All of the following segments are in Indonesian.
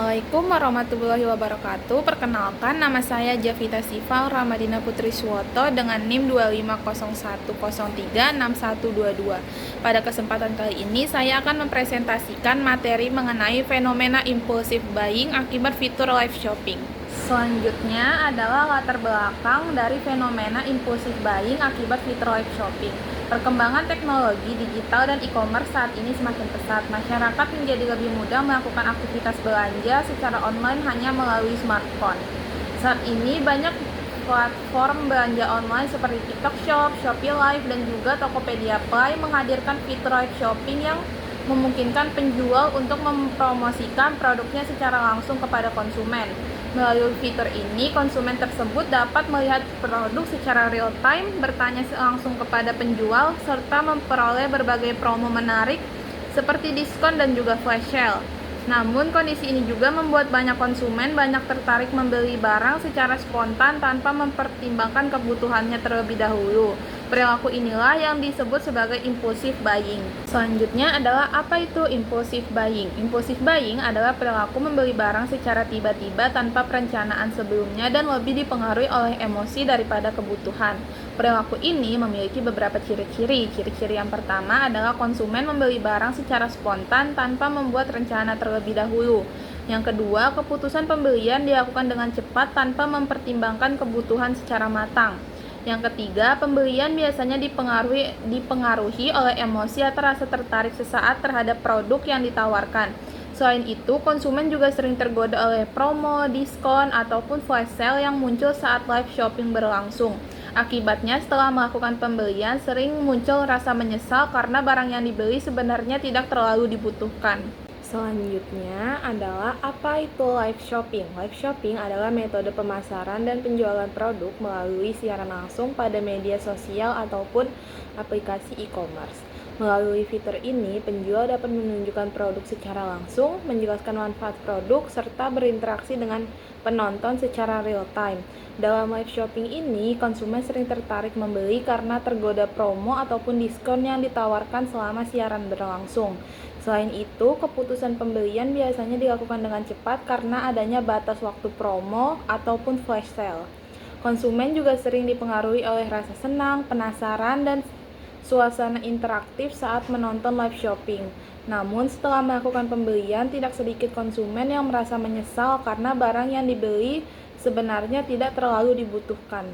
Assalamualaikum warahmatullahi wabarakatuh. Perkenalkan, nama saya Javita Sival Ramadina Putri Suwoto dengan NIM 2501036122. Pada kesempatan kali ini, saya akan mempresentasikan materi mengenai fenomena impulsive buying akibat fitur live shopping. Selanjutnya adalah latar belakang dari fenomena impulsive buying akibat fitur live shopping. Perkembangan teknologi digital dan e-commerce saat ini semakin pesat. Masyarakat menjadi lebih mudah melakukan aktivitas belanja secara online hanya melalui smartphone. Saat ini banyak platform belanja online seperti TikTok Shop, Shopee Live, dan juga Tokopedia Play menghadirkan fitur live shopping yang memungkinkan penjual untuk mempromosikan produknya secara langsung kepada konsumen. Melalui fitur ini, konsumen tersebut dapat melihat produk secara real time, bertanya langsung kepada penjual, serta memperoleh berbagai promo menarik seperti diskon dan juga flash sale. Namun, kondisi ini juga membuat banyak konsumen tertarik membeli barang secara spontan tanpa mempertimbangkan kebutuhannya terlebih dahulu. Perilaku inilah yang disebut sebagai impulsive buying. Selanjutnya adalah apa itu impulsive buying? Impulsive buying adalah perilaku membeli barang secara tiba-tiba tanpa perencanaan sebelumnya dan lebih dipengaruhi oleh emosi daripada kebutuhan. Perilaku ini memiliki beberapa ciri-ciri. Ciri-ciri yang pertama adalah konsumen membeli barang secara spontan tanpa membuat rencana terlebih dahulu. Yang kedua, keputusan pembelian dilakukan dengan cepat tanpa mempertimbangkan kebutuhan secara matang. Yang ketiga, pembelian biasanya dipengaruhi oleh emosi atau rasa tertarik sesaat terhadap produk yang ditawarkan. Selain itu, konsumen juga sering tergoda oleh promo, diskon, ataupun flash sale yang muncul saat live shopping berlangsung. Akibatnya, setelah melakukan pembelian, sering muncul rasa menyesal karena barang yang dibeli sebenarnya tidak terlalu dibutuhkan. Selanjutnya adalah apa itu live shopping? Live shopping adalah metode pemasaran dan penjualan produk melalui siaran langsung pada media sosial ataupun aplikasi e-commerce. Melalui fitur ini, penjual dapat menunjukkan produk secara langsung, menjelaskan manfaat produk, serta berinteraksi dengan penonton secara real time. Dalam live shopping ini, konsumen sering tertarik membeli karena tergoda promo ataupun diskon yang ditawarkan selama siaran berlangsung. Selain itu, keputusan pembelian biasanya dilakukan dengan cepat karena adanya batas waktu promo ataupun flash sale. Konsumen juga sering dipengaruhi oleh rasa senang, penasaran, dan suasana interaktif saat menonton live shopping. Namun, setelah melakukan pembelian, tidak sedikit konsumen yang merasa menyesal karena barang yang dibeli sebenarnya tidak terlalu dibutuhkan.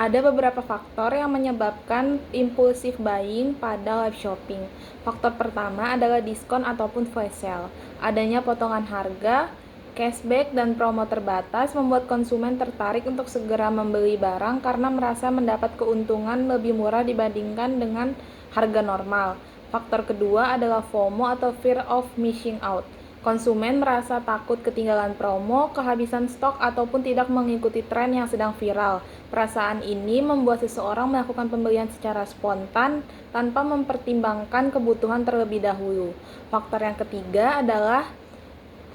Ada beberapa faktor yang menyebabkan impulsive buying pada live shopping. Faktor pertama adalah diskon ataupun flash sale. Adanya potongan harga, cashback, dan promo terbatas membuat konsumen tertarik untuk segera membeli barang karena merasa mendapat keuntungan lebih murah dibandingkan dengan harga normal. Faktor kedua adalah FOMO atau Fear of Missing Out. Konsumen merasa takut ketinggalan promo, kehabisan stok, ataupun tidak mengikuti tren yang sedang viral. Perasaan ini membuat seseorang melakukan pembelian secara spontan tanpa mempertimbangkan kebutuhan terlebih dahulu. Faktor yang ketiga adalah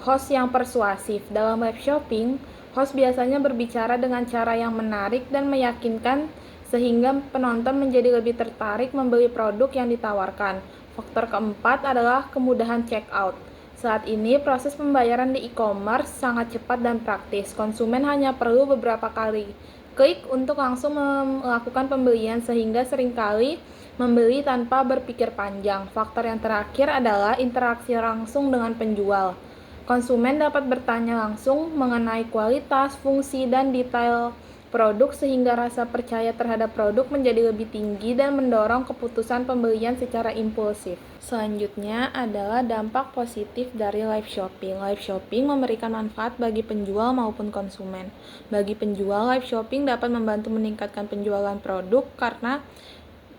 host yang persuasif. Dalam live shopping, host biasanya berbicara dengan cara yang menarik dan meyakinkan sehingga penonton menjadi lebih tertarik membeli produk yang ditawarkan. Faktor keempat adalah kemudahan checkout. Saat ini, proses pembayaran di e-commerce sangat cepat dan praktis. Konsumen hanya perlu beberapa kali klik untuk langsung melakukan pembelian sehingga seringkali membeli tanpa berpikir panjang. Faktor yang terakhir adalah interaksi langsung dengan penjual. Konsumen dapat bertanya langsung mengenai kualitas, fungsi, dan detail produk sehingga rasa percaya terhadap produk menjadi lebih tinggi dan mendorong keputusan pembelian secara impulsif. Selanjutnya adalah dampak positif dari live shopping. Live shopping memberikan manfaat bagi penjual maupun konsumen. Bagi penjual, live shopping dapat membantu meningkatkan penjualan produk karena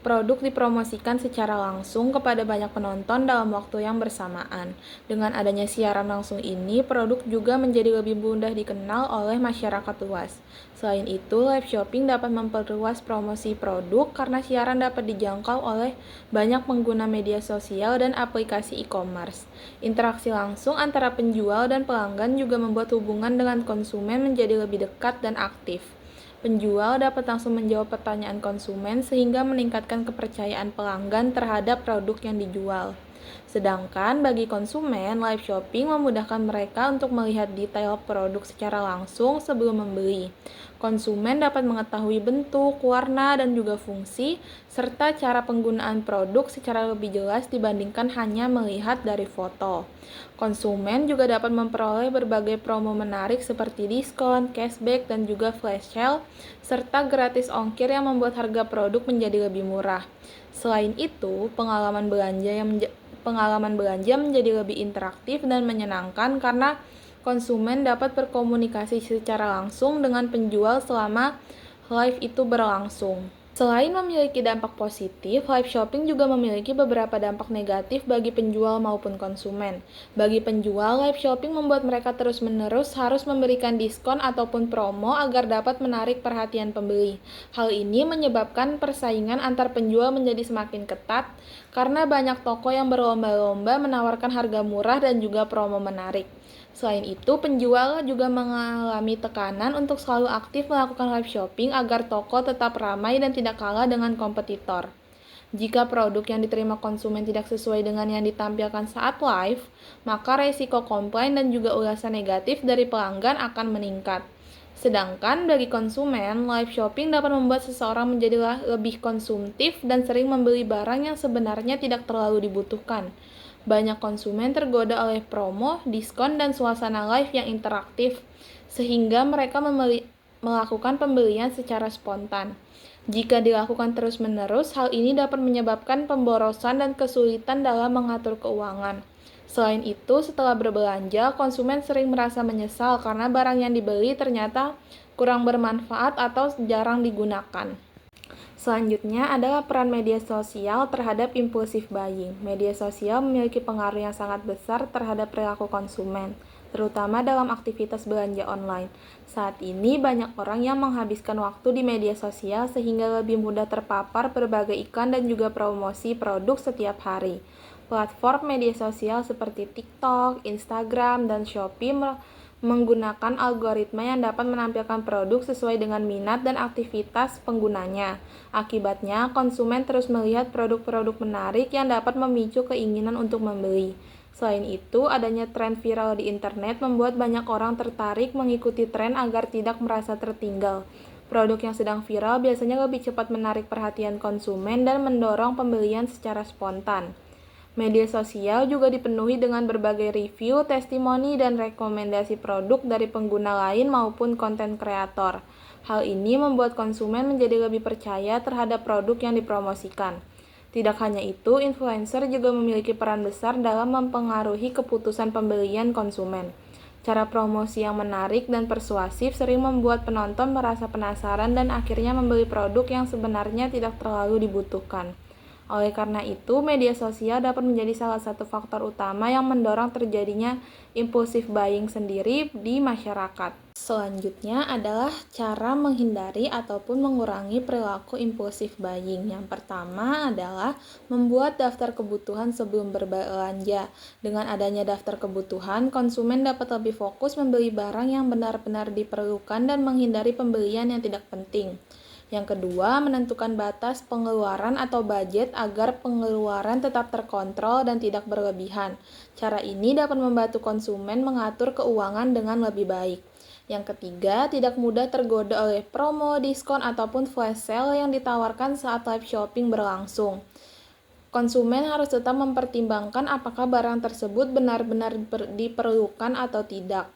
produk dipromosikan secara langsung kepada banyak penonton dalam waktu yang bersamaan. Dengan adanya siaran langsung ini, produk juga menjadi lebih mudah dikenal oleh masyarakat luas. Selain itu, live shopping dapat memperluas promosi produk karena siaran dapat dijangkau oleh banyak pengguna media sosial dan aplikasi e-commerce. Interaksi langsung antara penjual dan pelanggan juga membuat hubungan dengan konsumen menjadi lebih dekat dan aktif. Penjual dapat langsung menjawab pertanyaan konsumen sehingga meningkatkan kepercayaan pelanggan terhadap produk yang dijual. Sedangkan bagi konsumen, live shopping memudahkan mereka untuk melihat detail produk secara langsung sebelum membeli. Konsumen dapat mengetahui bentuk, warna, dan juga fungsi, serta cara penggunaan produk secara lebih jelas dibandingkan hanya melihat dari foto. Konsumen juga dapat memperoleh berbagai promo menarik seperti diskon, cashback, dan juga flash sale, serta gratis ongkir yang membuat harga produk menjadi lebih murah. Selain itu, pengalaman belanja menjadi lebih interaktif dan menyenangkan karena konsumen dapat berkomunikasi secara langsung dengan penjual selama live itu berlangsung. Selain memiliki dampak positif, live shopping juga memiliki beberapa dampak negatif bagi penjual maupun konsumen. Bagi penjual, live shopping membuat mereka terus-menerus harus memberikan diskon ataupun promo agar dapat menarik perhatian pembeli. Hal ini menyebabkan persaingan antar penjual menjadi semakin ketat karena banyak toko yang berlomba-lomba menawarkan harga murah dan juga promo menarik. Selain itu, penjual juga mengalami tekanan untuk selalu aktif melakukan live shopping agar toko tetap ramai dan tidak kalah dengan kompetitor. Jika produk yang diterima konsumen tidak sesuai dengan yang ditampilkan saat live, maka resiko komplain dan juga ulasan negatif dari pelanggan akan meningkat. Sedangkan bagi konsumen, live shopping dapat membuat seseorang menjadi lebih konsumtif dan sering membeli barang yang sebenarnya tidak terlalu dibutuhkan. Banyak konsumen tergoda oleh promo, diskon, dan suasana live yang interaktif, sehingga mereka melakukan pembelian secara spontan. Jika dilakukan terus-menerus, hal ini dapat menyebabkan pemborosan dan kesulitan dalam mengatur keuangan. Selain itu, setelah berbelanja, konsumen sering merasa menyesal karena barang yang dibeli ternyata kurang bermanfaat atau jarang digunakan. Selanjutnya adalah peran media sosial terhadap impulsive buying. Media sosial memiliki pengaruh yang sangat besar terhadap perilaku konsumen, terutama dalam aktivitas belanja online. Saat ini banyak orang yang menghabiskan waktu di media sosial sehingga lebih mudah terpapar berbagai iklan dan juga promosi produk setiap hari. Platform media sosial seperti TikTok, Instagram, dan Shopee menggunakan algoritma yang dapat menampilkan produk sesuai dengan minat dan aktivitas penggunanya. Akibatnya, konsumen terus melihat produk-produk menarik yang dapat memicu keinginan untuk membeli. Selain itu, adanya tren viral di internet membuat banyak orang tertarik mengikuti tren agar tidak merasa tertinggal. Produk yang sedang viral biasanya lebih cepat menarik perhatian konsumen dan mendorong pembelian secara spontan. Media sosial juga dipenuhi dengan berbagai review, testimoni, dan rekomendasi produk dari pengguna lain maupun konten kreator. Hal ini membuat konsumen menjadi lebih percaya terhadap produk yang dipromosikan. Tidak hanya itu, influencer juga memiliki peran besar dalam mempengaruhi keputusan pembelian konsumen. Cara promosi yang menarik dan persuasif sering membuat penonton merasa penasaran dan akhirnya membeli produk yang sebenarnya tidak terlalu dibutuhkan. Oleh karena itu, media sosial dapat menjadi salah satu faktor utama yang mendorong terjadinya impulsive buying sendiri di masyarakat. Selanjutnya adalah cara menghindari ataupun mengurangi perilaku impulsive buying. Yang pertama adalah membuat daftar kebutuhan sebelum berbelanja. Dengan adanya daftar kebutuhan, konsumen dapat lebih fokus membeli barang yang benar-benar diperlukan dan menghindari pembelian yang tidak penting. Yang kedua, menentukan batas pengeluaran atau budget agar pengeluaran tetap terkontrol dan tidak berlebihan. Cara ini dapat membantu konsumen mengatur keuangan dengan lebih baik. Yang ketiga, tidak mudah tergoda oleh promo, diskon, ataupun flash sale yang ditawarkan saat live shopping berlangsung. Konsumen harus tetap mempertimbangkan apakah barang tersebut benar-benar diperlukan atau tidak.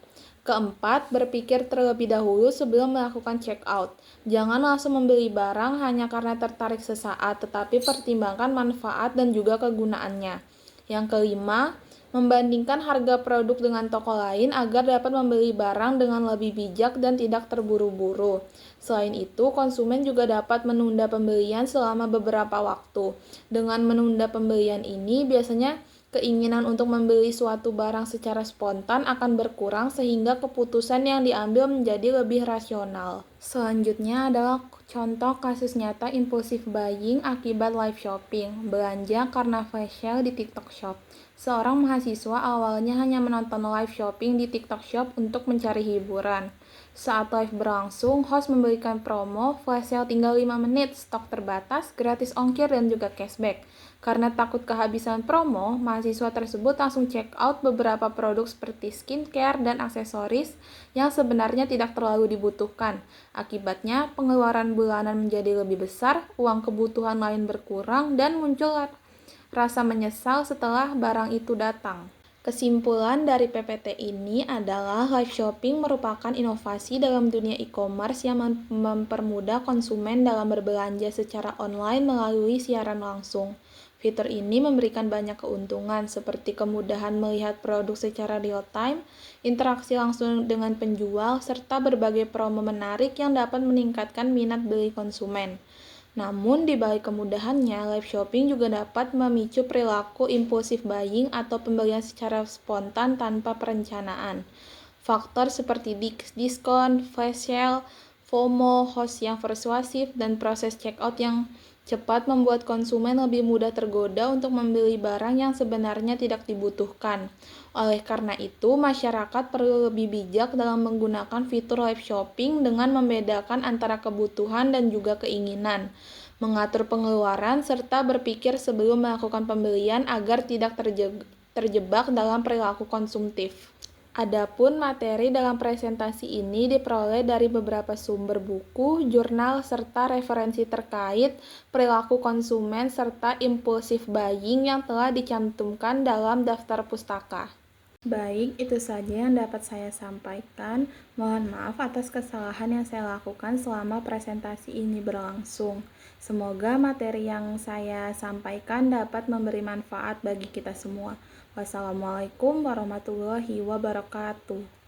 Keempat, berpikir terlebih dahulu sebelum melakukan check out. Jangan langsung membeli barang hanya karena tertarik sesaat, tetapi pertimbangkan manfaat dan juga kegunaannya. Yang kelima, membandingkan harga produk dengan toko lain agar dapat membeli barang dengan lebih bijak dan tidak terburu-buru. Selain itu, konsumen juga dapat menunda pembelian selama beberapa waktu. Dengan menunda pembelian ini, biasanya keinginan untuk membeli suatu barang secara spontan akan berkurang sehingga keputusan yang diambil menjadi lebih rasional. Selanjutnya adalah contoh kasus nyata impulsive buying akibat live shopping. Belanja karena flash sale di TikTok Shop. Seorang mahasiswa awalnya hanya menonton live shopping di TikTok Shop untuk mencari hiburan. Saat live berlangsung, host memberikan promo, flash sale tinggal 5 menit, stok terbatas, gratis ongkir dan juga cashback. Karena takut kehabisan promo, mahasiswa tersebut langsung check out beberapa produk seperti skincare dan aksesoris yang sebenarnya tidak terlalu dibutuhkan. Akibatnya, pengeluaran bulanan menjadi lebih besar, uang kebutuhan lain berkurang, dan muncul rasa menyesal setelah barang itu datang. Kesimpulan dari PPT ini adalah live shopping merupakan inovasi dalam dunia e-commerce yang mempermudah konsumen dalam berbelanja secara online melalui siaran langsung. Fitur ini memberikan banyak keuntungan seperti kemudahan melihat produk secara real-time, interaksi langsung dengan penjual, serta berbagai promo menarik yang dapat meningkatkan minat beli konsumen. Namun, di balik kemudahannya, live shopping juga dapat memicu perilaku impulsif buying atau pembelian secara spontan tanpa perencanaan. Faktor seperti diskon, flash sale, FOMO, host yang persuasif, dan proses checkout yang cepat membuat konsumen lebih mudah tergoda untuk membeli barang yang sebenarnya tidak dibutuhkan. Oleh karena itu, masyarakat perlu lebih bijak dalam menggunakan fitur live shopping dengan membedakan antara kebutuhan dan juga keinginan, mengatur pengeluaran, serta berpikir sebelum melakukan pembelian agar tidak terjebak dalam perilaku konsumtif. Adapun materi dalam presentasi ini diperoleh dari beberapa sumber buku, jurnal, serta referensi terkait perilaku konsumen serta impulsif buying yang telah dicantumkan dalam daftar pustaka. Baik, itu saja yang dapat saya sampaikan. Mohon maaf atas kesalahan yang saya lakukan selama presentasi ini berlangsung. Semoga materi yang saya sampaikan dapat memberi manfaat bagi kita semua. Wassalamualaikum warahmatullahi wabarakatuh.